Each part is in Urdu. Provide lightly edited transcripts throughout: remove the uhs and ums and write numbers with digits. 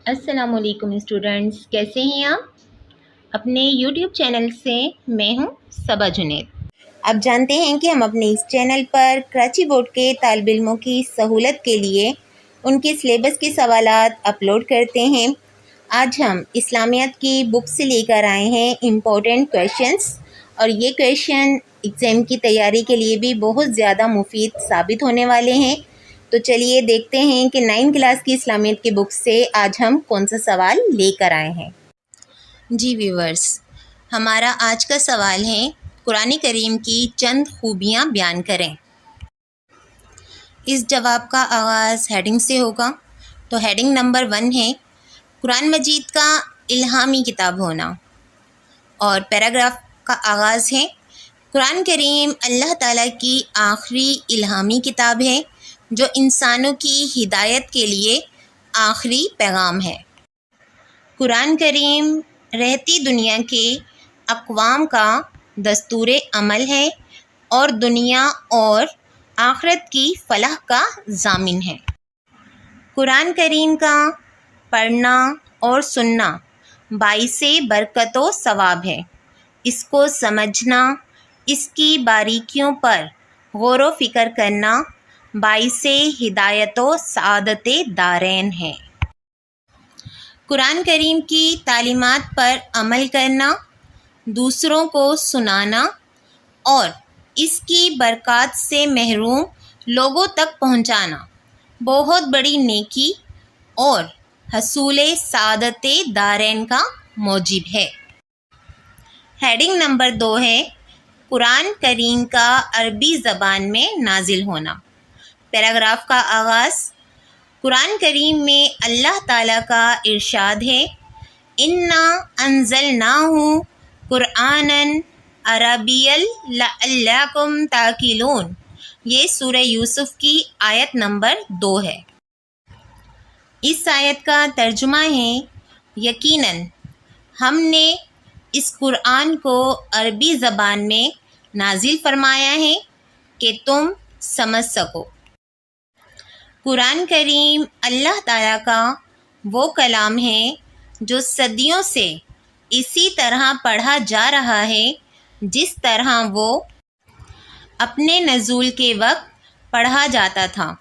السلام علیکم اسٹوڈنٹس، کیسے ہیں آپ؟ اپنے یوٹیوب چینل سے میں ہوں صبا جنید۔ آپ جانتے ہیں کہ ہم اپنے اس چینل پر کراچی بورڈ کے طالب علموں کی سہولت کے لیے ان کے سلیبس کے سوالات اپلوڈ کرتے ہیں۔ آج ہم اسلامیات کی بک سے لے کر آئے ہیں امپورٹنٹ کویشچنس، اور یہ کویشچن ایگزام کی تیاری کے لیے بھی بہت زیادہ مفید ثابت ہونے والے ہیں۔ تو چلیے دیکھتے ہیں کہ 9 کلاس کی اسلامیات کی بک سے آج ہم کون سا سوال لے کر آئے ہیں۔ جی ویورز، ہمارا آج کا سوال ہے قرآن کریم کی چند خوبیاں بیان کریں۔ اس جواب کا آغاز ہیڈنگ سے ہوگا، تو ہیڈنگ نمبر 1 ہے قرآن مجید کا الہامی کتاب ہونا، اور پیراگراف کا آغاز ہے قرآن کریم اللہ تعالیٰ کی آخری الہامی کتاب ہے جو انسانوں کی ہدایت کے لیے آخری پیغام ہے۔ قرآن کریم رہتی دنیا کے اقوام کا دستور عمل ہے اور دنیا اور آخرت کی فلاح کا ضامن ہے۔ قرآن کریم کا پڑھنا اور سننا باعث برکت و ثواب ہے۔ اس کو سمجھنا، اس کی باریکیوں پر غور و فکر کرنا باعث ہدایت و سعادت دارین ہے۔ قرآن کریم کی تعلیمات پر عمل کرنا، دوسروں کو سنانا اور اس کی برکات سے محروم لوگوں تک پہنچانا بہت بڑی نیکی اور حصول سعادت دارین کا موجب ہے۔ ہیڈنگ نمبر 2 ہے قرآن کریم کا عربی زبان میں نازل ہونا۔ پیراگراف کا آغاز قرآن کریم میں اللہ تعالیٰ کا ارشاد ہے اِنَّا أَنزَلْنَاهُ قُرْآنًا عَرَبِيًّا لَعَلَّكُمْ تَعْقِلُونَ۔ یہ سورہ یوسف کی آیت نمبر 2 ہے۔ اس آیت کا ترجمہ ہے یقیناً ہم نے اس قرآن کو عربی زبان میں نازل فرمایا ہے کہ تم سمجھ سکو۔ قرآن کریم اللہ تعالیٰ کا وہ کلام ہے جو صدیوں سے اسی طرح پڑھا جا رہا ہے جس طرح وہ اپنے نزول کے وقت پڑھا جاتا تھا،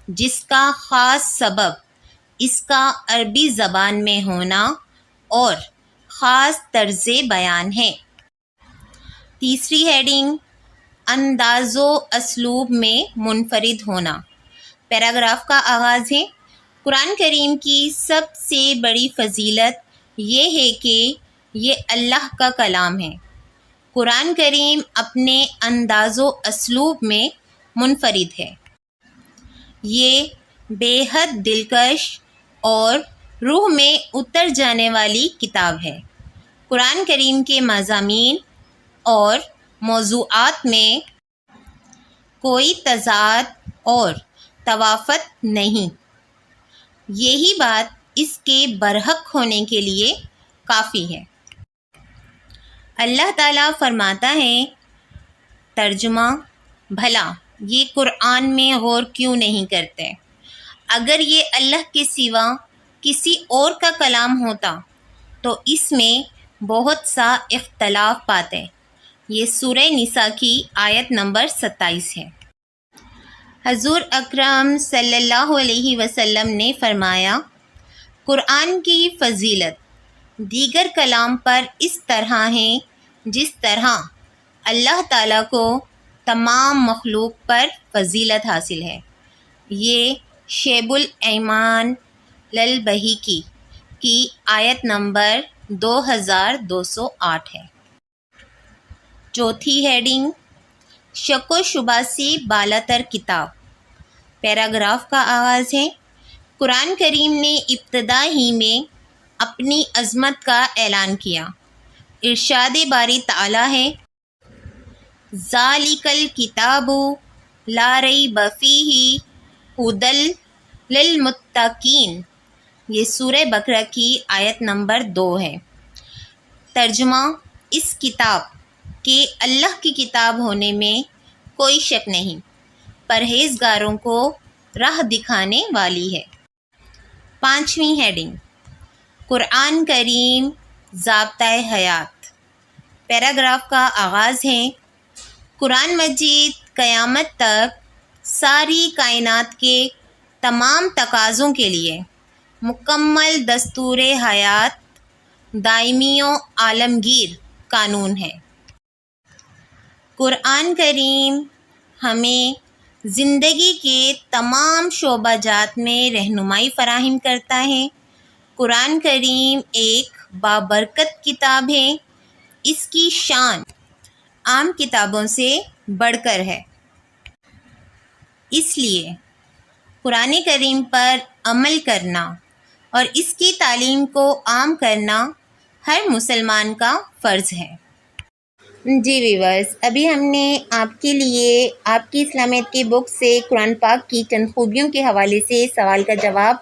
جس کا خاص سبب اس کا عربی زبان میں ہونا اور خاص طرز بیان ہے۔ تیسری ہیڈنگ انداز و اسلوب میں منفرد ہونا۔ پیراگراف کا آغاز ہے قرآن کریم کی سب سے بڑی فضیلت یہ ہے کہ یہ اللہ کا کلام ہے۔ قرآن کریم اپنے انداز و اسلوب میں منفرد ہے۔ یہ بے حد دلکش اور روح میں اتر جانے والی کتاب ہے۔ قرآن کریم کے مضامین اور موضوعات میں کوئی تضاد اور توافت نہیں۔ یہی بات اس کے برحق ہونے کے لیے کافی ہے۔ اللہ تعالیٰ فرماتا ہے ترجمہ بھلا یہ قرآن میں غور کیوں نہیں کرتے؟ اگر یہ اللہ کے سوا کسی اور کا کلام ہوتا تو اس میں بہت سا اختلاف پاتے۔ یہ سورہ نساء کی آیت نمبر 27 ہے۔ حضور اکرم صلی اللہ علیہ وسلم نے فرمایا قرآن کی فضیلت دیگر کلام پر اس طرح ہے جس طرح اللہ تعالیٰ کو تمام مخلوق پر فضیلت حاصل ہے۔ یہ شیب الایمان للبہیقی کی آیت نمبر 2208 ہے۔ چوتھی ہیڈنگ شک و شبہ سے بالاتر کتاب۔ پیراگراف کا آغاز ہے قرآن کریم نے ابتدا ہی میں اپنی عظمت کا اعلان کیا۔ ارشاد باری تعالیٰ ہے ذالک الکتاب لا ریب فیہ ھدی للمتقین۔ یہ سورہ بقرہ کی آیت نمبر 2 ہے۔ ترجمہ اس کتاب کہ اللہ کی کتاب ہونے میں کوئی شک نہیں، پرہیزگاروں کو راہ دکھانے والی ہے۔ 5ویں ہیڈنگ، قرآن کریم ضابطۂ حیات۔ پیراگراف کا آغاز ہے، قرآن مجید قیامت تک ساری کائنات کے تمام تقاضوں کے لیے مکمل دستور حیات، دائمی و عالمگیر قانون ہے۔ قرآن کریم ہمیں زندگی کے تمام شعبہ جات میں رہنمائی فراہم کرتا ہے۔ قرآن کریم ایک بابرکت کتاب ہے، اس کی شان عام کتابوں سے بڑھ کر ہے۔ اس لیے قرآن کریم پر عمل کرنا اور اس کی تعلیم کو عام کرنا ہر مسلمان کا فرض ہے۔ جی ویورز، ابھی ہم نے آپ کے لیے آپ کی اسلامیت کی بک سے قرآن پاک کی چند خوبیوں کے حوالے سے سوال کا جواب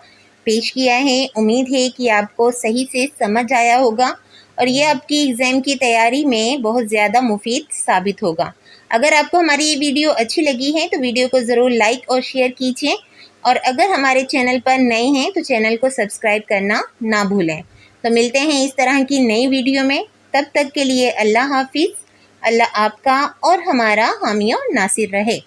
پیش کیا ہے۔ امید ہے کہ آپ کو صحیح سے سمجھ آیا ہوگا اور یہ آپ کی ایگزام کی تیاری میں بہت زیادہ مفید ثابت ہوگا۔ اگر آپ کو ہماری یہ ویڈیو اچھی لگی ہے تو ویڈیو کو ضرور لائک اور شیئر کیجیے، اور اگر ہمارے چینل پر نئے ہیں تو چینل کو سبسکرائب کرنا نہ بھولیں۔ تو ملتے ہیں اس طرح کی نئی ویڈیو میں، تب تک کے لیے اللہ حافظ۔ اللہ آپ کا اور ہمارا حامی و ناصر رہے۔